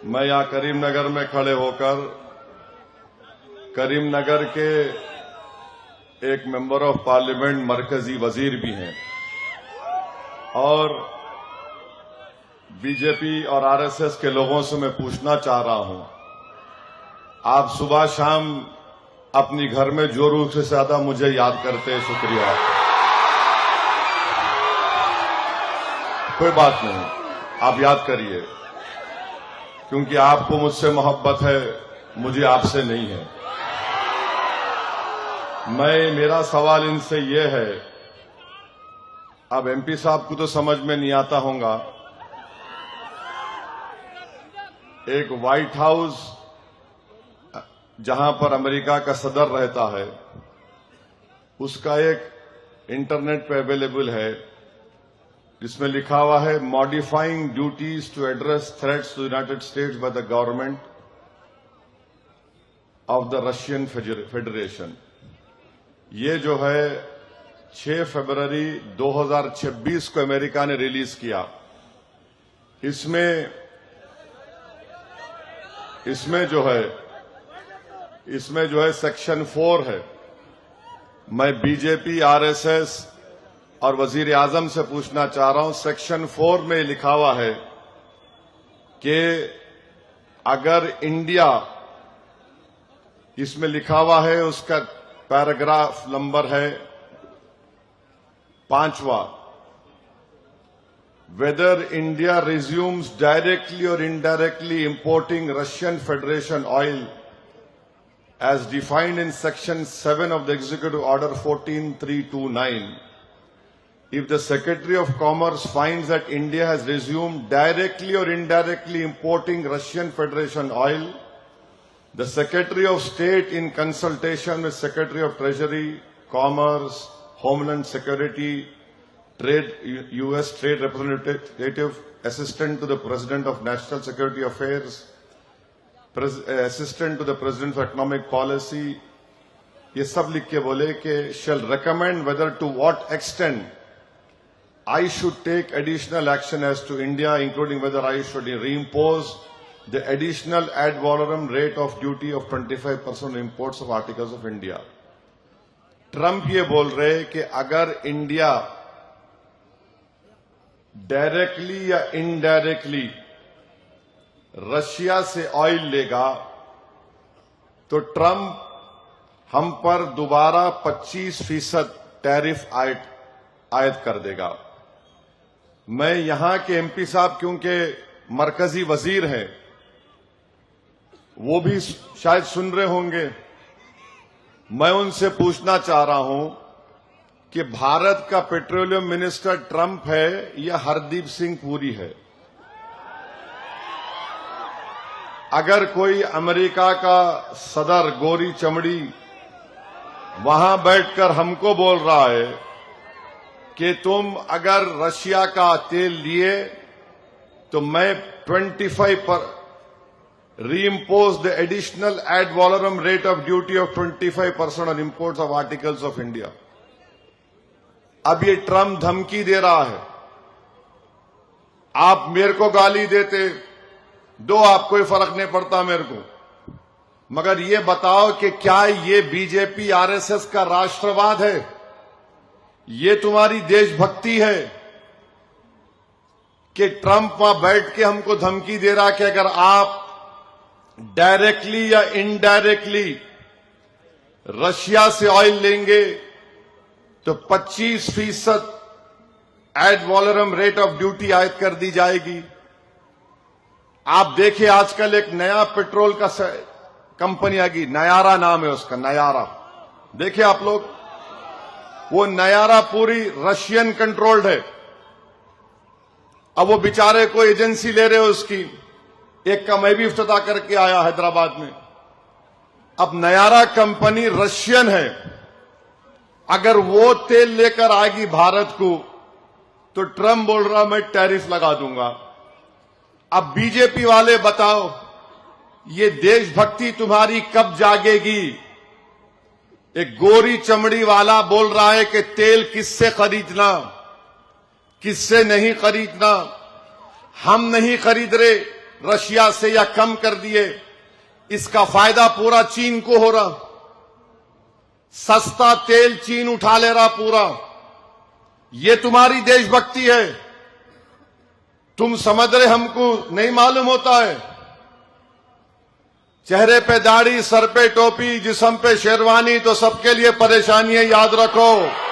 मैं यहाँ करीमनगर में खड़े होकर करीमनगर के एक मेंबर ऑफ पार्लियामेंट मरकजी वजीर भी हैं और बीजेपी और आरएसएस के लोगों से मैं पूछना चाह रहा हूं, आप सुबह शाम अपनी घर में जो रूप से ज्यादा मुझे याद करते हैं, शुक्रिया। कोई बात नहीं, आप याद करिए, क्योंकि आपको मुझसे मोहब्बत है, मुझे आपसे नहीं है। मेरा सवाल इनसे ये है, अब एमपी साहब को तो समझ में नहीं आता होगा, एक व्हाइट हाउस जहां पर अमेरिका का सदर रहता है, उसका एक इंटरनेट पे अवेलेबल है जिसमें लिखा हुआ है modifying duties to address threats to United States by the government of the Russian Federation. ये जो है 6 फरवरी 2026 को अमेरिका ने रिलीज किया। इसमें जो है सेक्शन 4 है। मैं बीजेपी, आरएसएस और वजीर आजम से पूछना चाह रहा हूं, सेक्शन 4 में लिखा हुआ है कि अगर इंडिया, इसमें लिखा हुआ है, उसका पैराग्राफ नंबर है 5वां, वेदर इंडिया रिज्यूम्स डायरेक्टली और indirectly importing Russian federation oil as defined in section 7 of the executive order 14329, if the Secretary of Commerce finds that India has resumed directly or indirectly importing Russian Federation oil, the Secretary of State, in consultation with Secretary of Treasury, Commerce, Homeland Security, Trade, U.S. Trade Representative, Assistant to the President of National Security Affairs, Assistant to the President for Economic Policy, ये सब लिख के बोले कि shall recommend whether to what extent I should take additional action as to India, including whether I should reimpose the additional ad valorem rate of duty of 25% on imports of articles of India. Trump ये बोल रहे कि अगर India directly या indirectly Russia से oil लेगा तो Trump हम पर दोबारा 25% टैरिफ आयद कर देगा। मैं यहां के एमपी साहब, क्योंकि मरकजी वजीर हैं, वो भी शायद सुन रहे होंगे, मैं उनसे पूछना चाह रहा हूं कि भारत का पेट्रोलियम मिनिस्टर ट्रंप है या हरदीप सिंह पुरी है? अगर कोई अमेरिका का सदर गोरी चमड़ी वहां बैठकर हमको बोल रहा है कि तुम अगर रशिया का तेल लिए तो मैं 25 पर reimpose the additional ad valorem rate of duty of 25% on imports of articles of India, अब ये ट्रंप धमकी दे रहा है। आप मेरे को गाली देते दो, आप कोई फर्क नहीं पड़ता मेरे को, मगर ये बताओ कि क्या ये बीजेपी आरएसएस का राष्ट्रवाद है? ये तुम्हारी देशभक्ति है कि ट्रंप वहां बैठ के हमको धमकी दे रहा कि अगर आप डायरेक्टली या इनडायरेक्टली रशिया से ऑयल लेंगे तो 25% एड वॉलरम रेट ऑफ ड्यूटी आयद कर दी जाएगी। आप देखिए, आजकल एक नया पेट्रोल का कंपनी आ गई, नयारा नाम है उसका, नयारा। देखिए आप लोग, वो नयारा पूरी रशियन कंट्रोल्ड है। अब वो बेचारे को एजेंसी ले रहे हो उसकी, एक का मैं भी इफ्तिताह करके आया हैदराबाद में। अब नयारा कंपनी रशियन है, अगर वो तेल लेकर आएगी भारत को तो ट्रंप बोल रहा मैं टैरिफ लगा दूंगा। अब बीजेपी वाले बताओ, ये देशभक्ति तुम्हारी कब जागेगी? एक गोरी चमड़ी वाला बोल रहा है कि तेल किससे खरीदना, किससे नहीं खरीदना। हम नहीं खरीद रहे, रशिया से या कम कर दिए। इसका फायदा पूरा चीन को हो रहा। सस्ता तेल चीन उठा ले रहा पूरा। ये तुम्हारी देशभक्ति है। तुम समझ रहे, हमको नहीं मालूम होता है। चेहरे पे दाढ़ी, सर पे टोपी, जिस्म पे शेरवानी, तो सबके लिए परेशानी है, याद रखो।